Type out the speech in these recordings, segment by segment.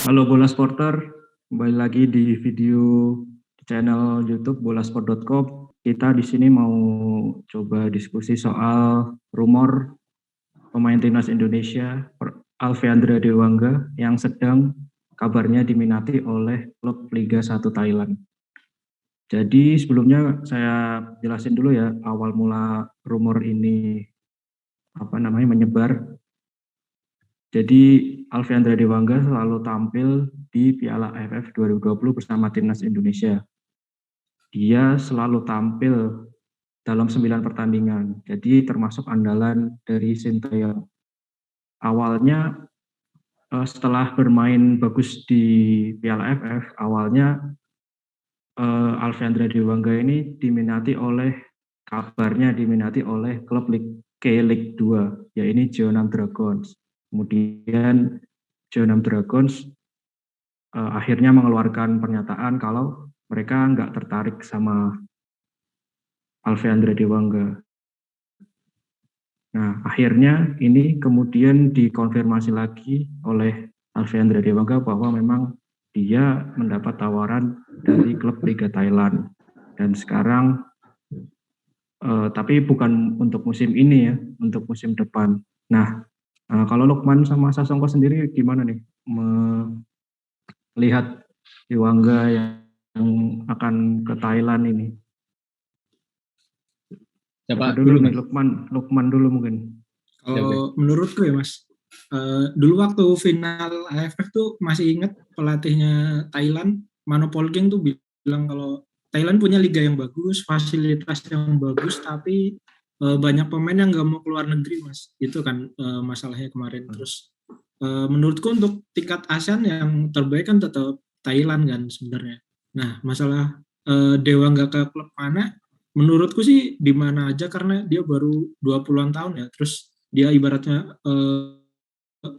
Halo Bola Sporter, kembali lagi di video di channel YouTube bolasport.com. Kita di sini mau coba diskusi soal rumor pemain timnas Indonesia Alfeandra Dewangga yang sedang kabarnya diminati oleh klub Liga 1 Thailand. Jadi sebelumnya saya jelasin dulu ya awal mula rumor ini menyebar. Jadi Alfeandra Dewangga selalu tampil di Piala AFF 2020 bersama timnas Indonesia. Dia selalu tampil dalam 9 pertandingan. Jadi termasuk andalan dari Sinteyong. Awalnya setelah bermain bagus di Piala AFF, awalnya Alfeandra Dewangga ini kabarnya diminati oleh klub K-League 2, yaitu Jeonnam Dragons. Kemudian Jeonnam Dragons akhirnya mengeluarkan pernyataan kalau mereka nggak tertarik sama Alfeandra Dewangga. Nah, akhirnya ini kemudian dikonfirmasi lagi oleh Alfeandra Dewangga bahwa memang dia mendapat tawaran dari klub Liga Thailand. Dan sekarang, tapi bukan untuk musim ini ya, untuk musim depan. Nah, kalau Lukman sama Sasongko sendiri gimana nih melihat Dewangga yang akan ke Thailand ini? Siapa dulu nih? Lukman dulu mungkin. Kalau menurutku ya Mas, dulu waktu final AFF tuh masih ingat pelatihnya Thailand, Manopolking tuh bilang kalau Thailand punya liga yang bagus, fasilitas yang bagus, tapi banyak pemain yang nggak mau keluar negeri Mas. Itu kan masalahnya kemarin. Terus menurutku untuk tingkat ASEAN yang terbaik kan tetap Thailand kan sebenarnya. Nah masalah Dewa nggak ke klub mana, menurutku sih di mana aja karena dia baru 20-an tahun ya. Terus dia ibaratnya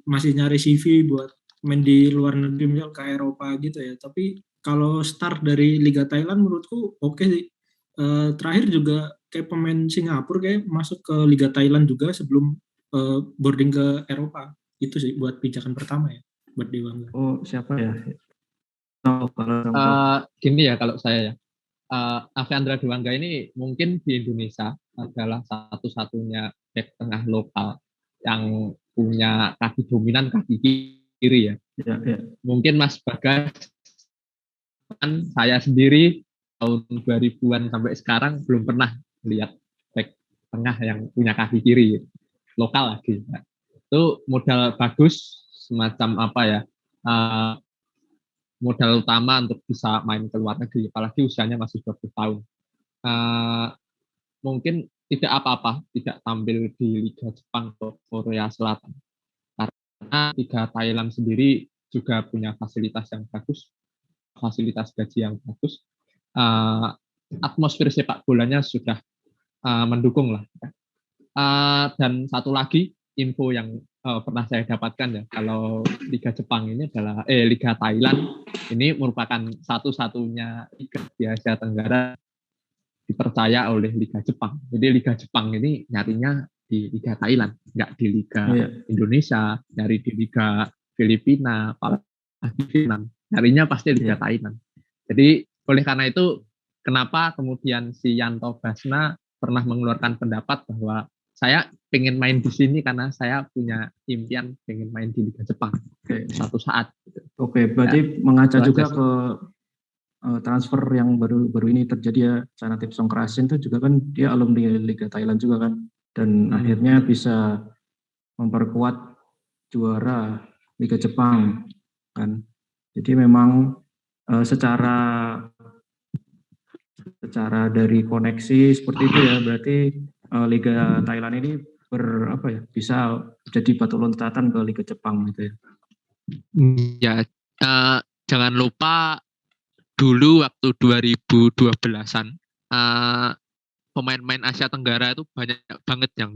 masih nyari CV buat main di luar negeri misal ke Eropa gitu ya. Tapi kalau start dari Liga Thailand menurutku oke sih. Terakhir juga kayak pemain Singapura kayak masuk ke Liga Thailand juga sebelum boarding ke Eropa. Itu sih buat pijakan pertama ya buat Dewangga. Oh, siapa ya? Gini ya kalau saya ya. Alfeandra Dewangga ini mungkin di Indonesia adalah satu-satunya back tengah lokal yang punya kaki dominan kaki kiri ya. Mungkin Mas Bagas, kan saya sendiri tahun 2000-an sampai sekarang belum pernah lihat back tengah yang punya kaki kiri lokal lagi. Itu modal bagus semacam apa ya? Modal utama untuk bisa main ke luar negeri, apalagi usianya masih 20 tahun. Mungkin tidak apa-apa tidak tampil di Liga Jepang atau Korea Selatan, karena Liga Thailand sendiri juga punya fasilitas yang bagus, fasilitas gaji yang bagus, atmosfer sepak bolanya sudah mendukung lah. Dan satu lagi info yang pernah saya dapatkan ya, kalau Liga Jepang ini adalah Liga Thailand ini merupakan satu-satunya liga di Asia Tenggara dipercaya oleh Liga Jepang. Jadi Liga Jepang ini nyarinya di Liga Thailand, nggak di Liga Indonesia, nyari di Liga Filipina, apalagi Vietnam, nyarinya pasti Liga Thailand. Jadi oleh karena itu, kenapa kemudian si Yanto Basna pernah mengeluarkan pendapat bahwa saya pengen main di sini karena saya punya impian pengen main di Liga Jepang suatu saat. Oke, berarti mengaca juga ke transfer yang baru ini terjadi ya, Chanatip Songkrasin itu juga kan dia alumni Liga Thailand juga kan, dan akhirnya bisa memperkuat juara Liga Jepang kan. Jadi memang secara dari koneksi seperti itu ya, berarti Liga Thailand ini bisa jadi batu loncatan ke Liga Jepang gitu ya. Ya, jangan lupa dulu waktu 2012-an pemain-pemain Asia Tenggara itu banyak banget yang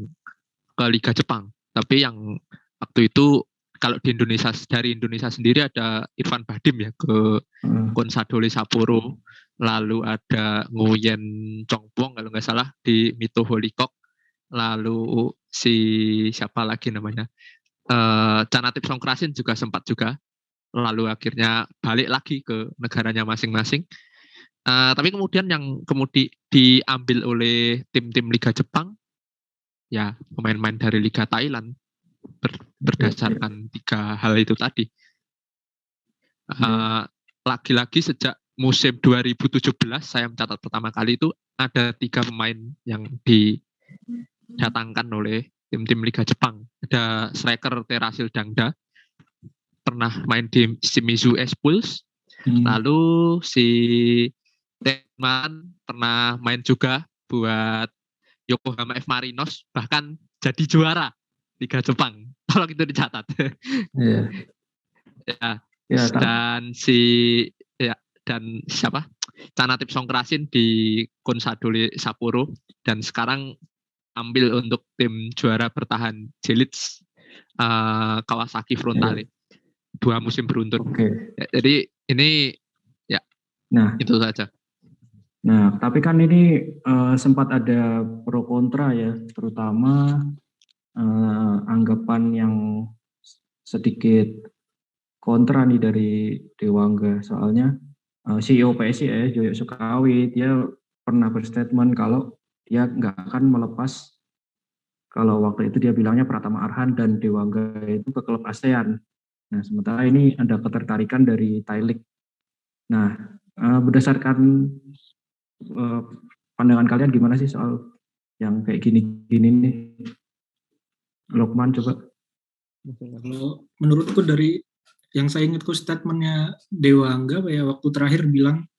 ke Liga Jepang. Tapi yang waktu itu kalau di Indonesia, dari Indonesia sendiri ada Irfan Bahdim ya ke Consadole Sapporo, lalu ada Nguyen Chongpong kalau nggak salah di Mito Holikok, lalu si siapa lagi namanya Chanatip Songkrasin juga sempat juga lalu akhirnya balik lagi ke negaranya masing-masing. Tapi kemudian yang diambil oleh tim-tim Liga Jepang, ya pemain-pemain dari Liga Thailand berdasarkan 3 hal itu tadi. Lagi-lagi sejak musim 2017 saya mencatat pertama kali itu ada 3 pemain yang didatangkan oleh tim-tim Liga Jepang. Ada striker Terasil Dangda, pernah main di Shimizu S-Pulse, lalu si Tenman pernah main juga buat Yokohama F Marinos, bahkan jadi juara Liga Jepang. Tolong itu dicatat. Dan dan siapa? Canatip Songkrasin di Consadole Sapporo, dan sekarang ambil untuk tim juara bertahan J-League Kawasaki Frontale. 2 musim beruntun. Jadi ini itu saja. Nah, tapi kan ini sempat ada pro kontra ya, terutama anggapan yang sedikit kontra nih dari Dewangga. Soalnya CEO PSIS Yoyo Sukawi dia pernah berstatement kalau dia nggak akan melepas, kalau waktu itu dia bilangnya Pratama Arhan dan Dewangga itu ke klub ASEAN. Nah, sementara ini ada ketertarikan dari Thai League. Nah, berdasarkan pandangan kalian gimana sih soal yang kayak gini nih? Lokman coba. Kalau menurutku dari yang saya ingatku statementnya Dewangga ya waktu terakhir bilang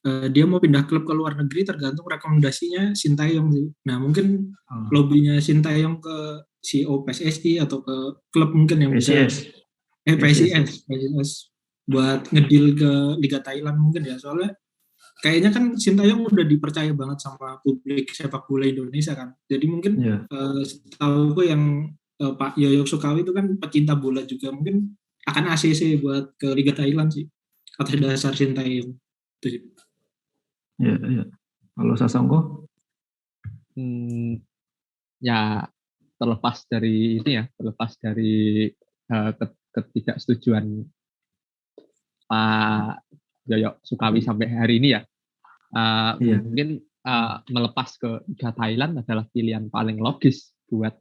dia mau pindah klub ke luar negeri tergantung rekomendasinya Sintayong sih. Nah mungkin lobbynya Sintayong ke CEO PSSI atau ke klub mungkin yang PSIS. PSIS buat ngedil ke Liga Thailand mungkin ya, soalnya kayaknya kan Sintayong udah dipercaya banget sama publik sepak bola Indonesia kan. Jadi mungkin setahu gue yang Pak Yoyo Sukawi itu kan pecinta bola juga, mungkin akan ACC buat ke Liga Thailand sih atas dasar Sintayong. Itu sih. Ya. Kalau Sasongko? Ya terlepas dari ketidaksetujuan Pak Yoyo Sukawi sampai hari ini ya, mungkin melepas ke Liga Thailand adalah pilihan paling logis buat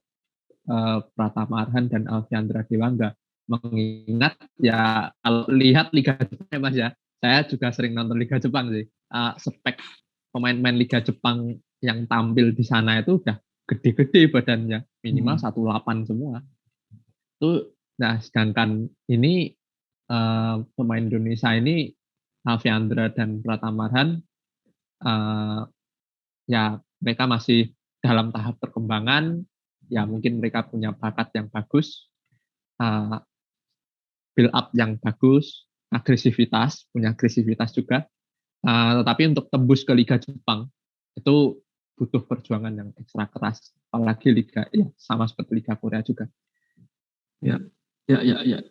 Pratama Arhan dan Alfiandra Dewangga. Mengingat ya kalau lihat Liga Jepang Mas ya, saya juga sering nonton Liga Jepang sih. Spek pemain-pemain Liga Jepang yang tampil di sana itu udah gede-gede badannya, minimal 1,8 semua. Nah, sedangkan ini pemain Indonesia ini Alfiandra dan Pratama Arhan, ya mereka masih dalam tahap perkembangan. Ya mungkin mereka punya bakat yang bagus, build up yang bagus, punya agresivitas juga. Tetapi untuk tembus ke Liga Jepang itu butuh perjuangan yang ekstra keras, apalagi Liga ya sama seperti Liga Korea juga. Ya.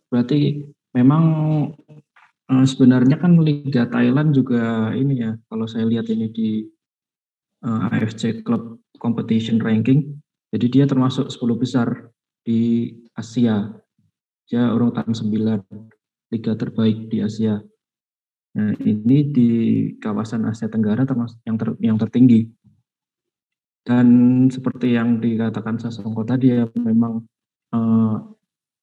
Berarti memang sebenarnya kan Liga Thailand juga ini ya, kalau saya lihat ini di AFC Club Competition Ranking, jadi dia termasuk 10 besar di Asia. Dia urutan 9 liga terbaik di Asia. Nah, ini di kawasan Asia Tenggara termasuk yang tertinggi. Dan seperti yang dikatakan Sasongko tadi ya, memang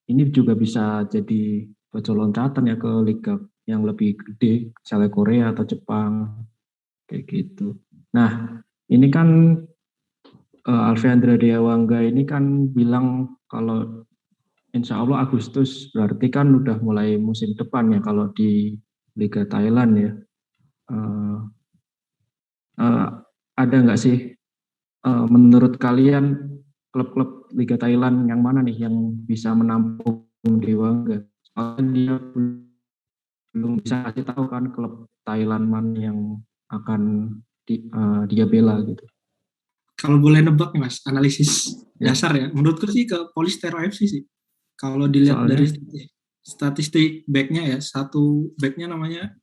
ini juga bisa jadi batu loncatan ya ke liga yang lebih gede, misalnya Korea atau Jepang, kayak gitu. Nah, ini kan Alfiandra Dewangga ini kan bilang kalau insya Allah Agustus, berarti kan udah mulai musim depan ya kalau di Liga Thailand ya. Ada nggak sih menurut kalian klub-klub Liga Thailand yang mana nih yang bisa menampung Dewangga? Soalnya dia belum bisa kasih tahu kan klub Thailand mana yang akan dia bela gitu. Kalau boleh nebak nih Mas, analisis dasar ya, menurutku sih ke Polistero FC sih. Kalau dilihat dari statistik backnya ya, satu backnya namanya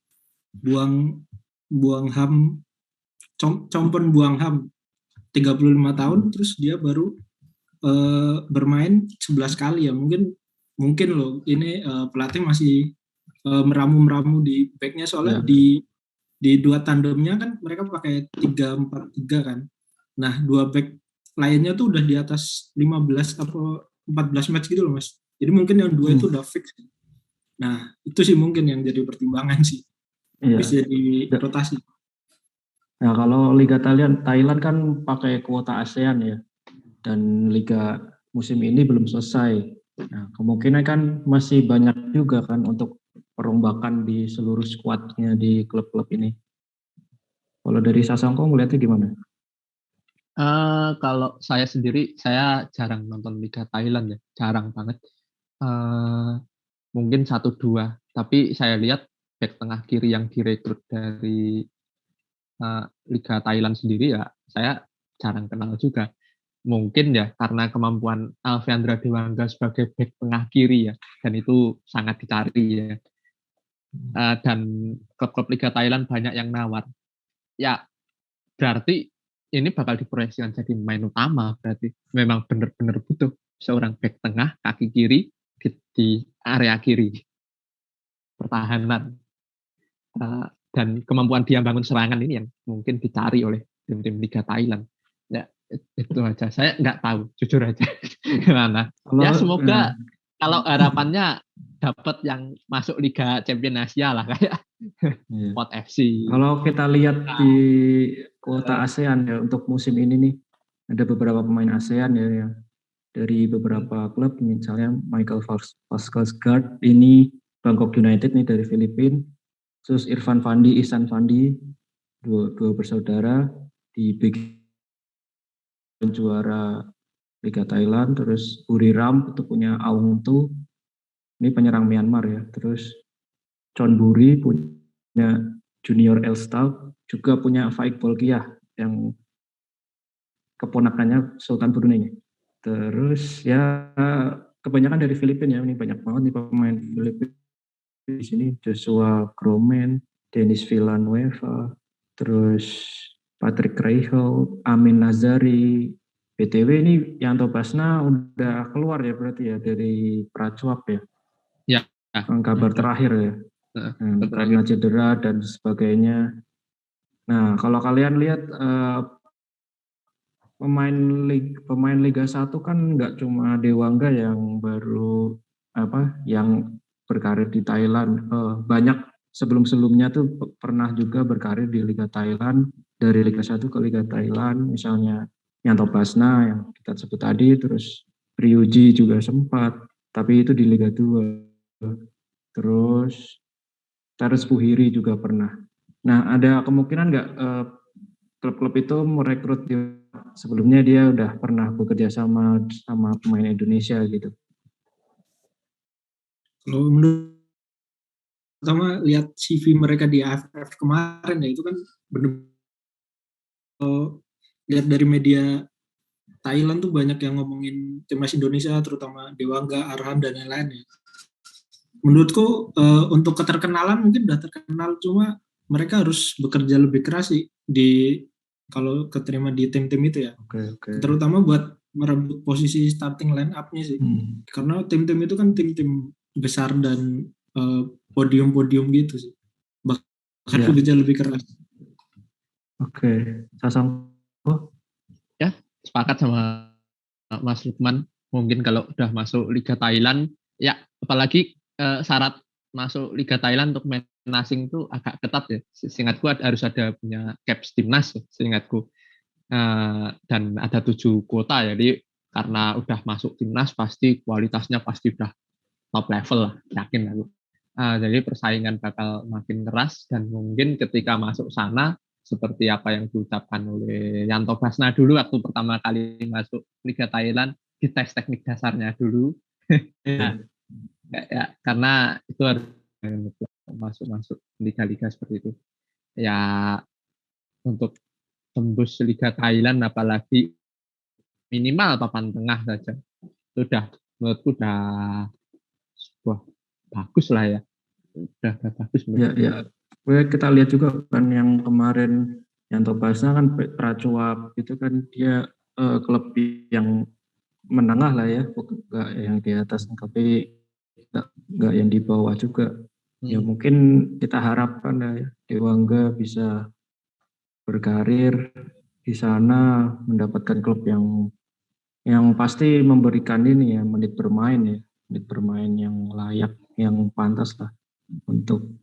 Buangham, Chompon Buangham, 35 tahun, terus dia baru bermain 11 kali ya, mungkin loh ini pelatih masih meramu-meramu di backnya soalnya Ya. di dua tandemnya kan mereka pakai 3-4-3 kan. Nah, dua back lainnya tuh udah di atas 15 atau 14 match gitu loh, Mas. Jadi mungkin yang dua itu udah fix. Nah, itu sih mungkin yang jadi pertimbangan sih. Iya. Bisa di rotasi. Nah, kalau Liga Thailand kan pakai kuota ASEAN ya, dan Liga musim ini belum selesai. Nah, kemungkinan kan masih banyak juga kan untuk perombakan di seluruh skuadnya di klub-klub ini. Kalau dari Sasongko melihatnya gimana? Kalau saya sendiri, saya jarang nonton Liga Thailand ya, jarang banget. Mungkin 1-2, tapi saya lihat back tengah kiri yang direkrut dari Liga Thailand sendiri ya, saya jarang kenal juga. Mungkin ya karena kemampuan Alfeandra Dewangga sebagai back tengah kiri ya, dan itu sangat dicari ya. Dan klub-klub Liga Thailand banyak yang nawar. Ya, berarti ini bakal diproyeksikan jadi main utama, berarti memang benar-benar butuh seorang back tengah kaki kiri di area kiri pertahanan. Dan kemampuan dia bangun serangan ini yang mungkin dicari oleh tim-tim Liga Thailand. Ya, itu aja. Saya nggak tahu, jujur aja gimana. Ya semoga kalau harapannya dapat yang masuk Liga Champion Asia lah kayak Pot FC. Kalau kita lihat di kuota ASEAN ya untuk musim ini nih, ada beberapa pemain ASEAN ya yang dari beberapa klub, misalnya Michael Vaskasgaard ini Bangkok United nih dari Filipina, terus Irfan Fandi, Ihsan Fandi, dua bersaudara di Big juara Liga Thailand, terus Buriram itu punya Aung Tu, ini penyerang Myanmar ya, terus Chon Buri punya Junior Elstal, juga punya Faik Bolkiah yang keponakannya Sultan Brunei. Terus ya kebanyakan dari Filipina ya, ini banyak banget nih pemain Filipina di sini, Joshua Gromen, Dennis Villanueva, terus Patrick Reichel, Amin Nazari. BTW ini Yanto Basna udah keluar ya berarti ya dari Pracuap ya? Ya. Kabar terakhir ya, karena cedera dan sebagainya. Nah, kalau kalian lihat pemain Liga 1 kan nggak cuma Dewangga yang baru yang berkarir di Thailand, banyak sebelum-sebelumnya tuh pernah juga berkarir di Liga Thailand, dari Liga 1 ke Liga Thailand, misalnya Yanto Basna yang kita sebut tadi, terus Ryuji juga sempat, tapi itu di Liga 2. Terus Terus Puhiri juga pernah. Nah, ada kemungkinan nggak klub-klub itu merekrut sebelumnya dia udah pernah bekerja sama pemain Indonesia gitu? Kalau menurut pertama lihat CV mereka di AFF kemarin ya, itu kan benar lihat dari media Thailand tuh banyak yang ngomongin timnas Indonesia, terutama Dewangga, Arhan dan lain-lain ya. Menurutku untuk keterkenalan mungkin udah terkenal, cuma mereka harus bekerja lebih keras sih kalau keterima di tim-tim itu ya. Okay. Terutama buat merebut posisi starting line up-nya sih. Karena tim-tim itu kan tim-tim besar dan podium-podium gitu sih. Bahkan bekerja lebih keras. Oke. Sasang. Ya, sepakat sama Mas Lukman. Mungkin kalau udah masuk Liga Thailand, ya apalagi syarat masuk Liga Thailand untuk main asing itu agak ketat ya. Seingatku harus ada punya caps timnas, seingatku. Dan ada 7 kuota ya. Jadi karena udah masuk timnas pasti kualitasnya pasti udah top level lah, yakin aku. Jadi persaingan bakal makin keras dan mungkin ketika masuk sana seperti apa yang diucapkan oleh Yanto Basna dulu waktu pertama kali masuk Liga Thailand, dites teknik dasarnya dulu. Nah, ya, karena itu harus masuk liga-liga seperti itu. Ya untuk tembus Liga Thailand apalagi minimal papan tengah saja. Itu menurutku udah sebuah bagus lah ya. Udah bagus. Ya. Kita lihat juga kan yang kemarin Yanto Basna kan Pracuap itu kan dia klub yang menengah lah ya, enggak yang di atas tapi enggak yang di bawah juga. Ya mungkin kita harapkan ya Dewangga bisa berkarir di sana, mendapatkan klub yang pasti memberikan ini ya menit bermain yang layak, yang pantas lah untuk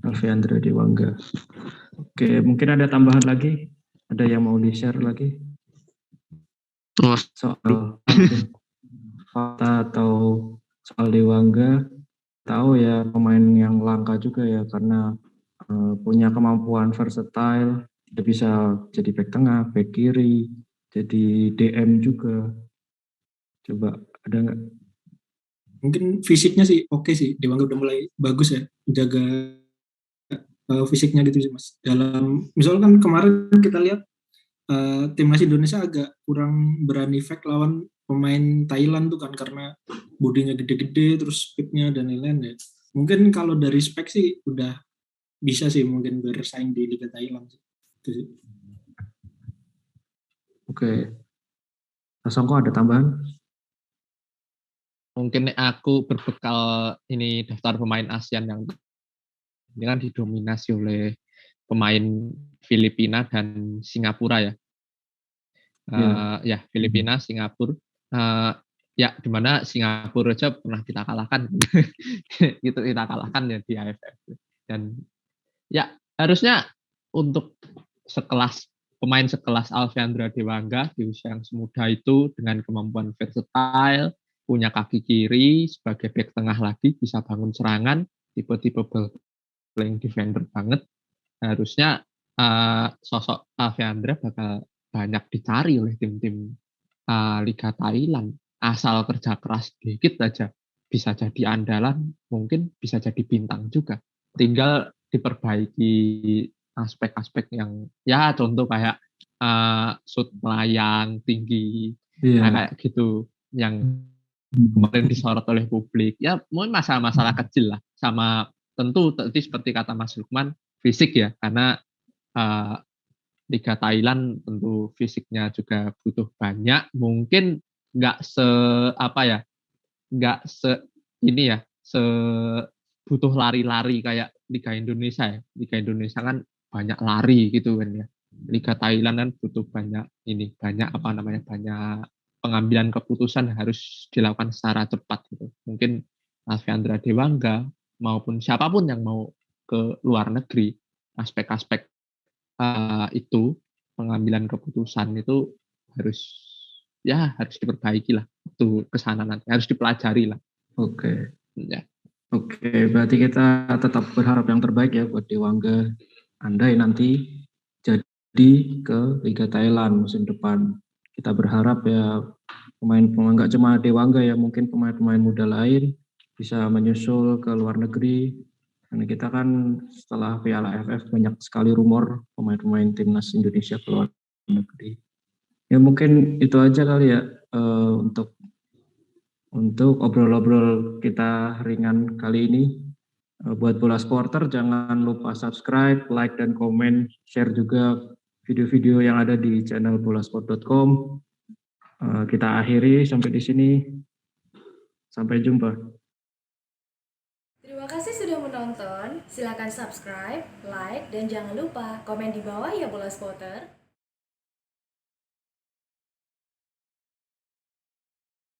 Alvendra Dewangga. Oke, mungkin ada tambahan lagi? Ada yang mau di-share lagi? Soal fakta atau soal Dewangga, tahu ya pemain yang langka juga ya karena punya kemampuan versatile, dia bisa jadi back tengah, back kiri, jadi DM juga. Coba ada nggak? Mungkin fisiknya sih oke sih, Dewangga udah mulai bagus ya, jaga fisiknya gitu sih Mas. Misalkan kemarin kita lihat timnas Indonesia agak kurang berani fight lawan pemain Thailand tuh kan karena bodinya gede-gede terus speednya dan lain-lain ya. Mungkin kalau dari spek sih udah bisa sih mungkin bersaing di Liga Thailand sih. Itu sih. Oke. Songko ada tambahan? Mungkin aku berbekal ini daftar pemain ASEAN yang ini kan didominasi oleh pemain Filipina dan Singapura ya. Ya Filipina, Singapura. Ya di mana Singapura aja pernah kita kalahkan. Gitu kita kalahkan ya di AFF. Dan ya harusnya untuk pemain sekelas Alvendra Dewangga di usia yang semuda itu dengan kemampuan versatile, punya kaki kiri sebagai back tengah lagi, bisa bangun serangan, tipe-tipe playing defender banget. Harusnya sosok Alvendra bakal banyak dicari oleh tim-tim Liga Thailand. Asal kerja keras dikit aja bisa jadi andalan, mungkin bisa jadi bintang juga. Tinggal diperbaiki aspek-aspek yang ya contoh kayak shoot melayang tinggi, kayak gitu yang kemarin disorot oleh publik. Ya mungkin masalah-masalah kecil lah. Sama tentu tadi seperti kata Mas Lukman, fisik ya, karena Liga Thailand tentu fisiknya juga butuh banyak. Mungkin nggak nggak butuh lari-lari kayak Liga Indonesia ya. Liga Indonesia kan banyak lari gitu kan ya. Liga Thailand kan butuh banyak banyak pengambilan keputusan harus dilakukan secara cepat gitu. Mungkin Alvendra Dewangga maupun siapapun yang mau ke luar negeri, aspek-aspek itu pengambilan keputusan itu harus diperbaiki lah tuh kesana nanti harus dipelajari lah. Oke. Ya. Oke, berarti kita tetap berharap yang terbaik ya buat Dewangga. Andai nanti jadi ke Liga Thailand musim depan. Kita berharap ya pemain-pemain nggak cuma Dewangga ya, mungkin pemain-pemain muda lain bisa menyusul ke luar negeri. Karena kita kan setelah Piala AFF banyak sekali rumor pemain-pemain timnas Indonesia ke luar negeri. Ya mungkin itu aja kali ya untuk obrol-obrol kita ringan kali ini. Buat Bola Supporter jangan lupa subscribe, like, dan komen, share juga video-video yang ada di channel bolasport.com. Kita akhiri sampai di sini. Sampai jumpa. Terima kasih sudah menonton. Silakan subscribe, like, dan jangan lupa komen di bawah ya Bola Supporter.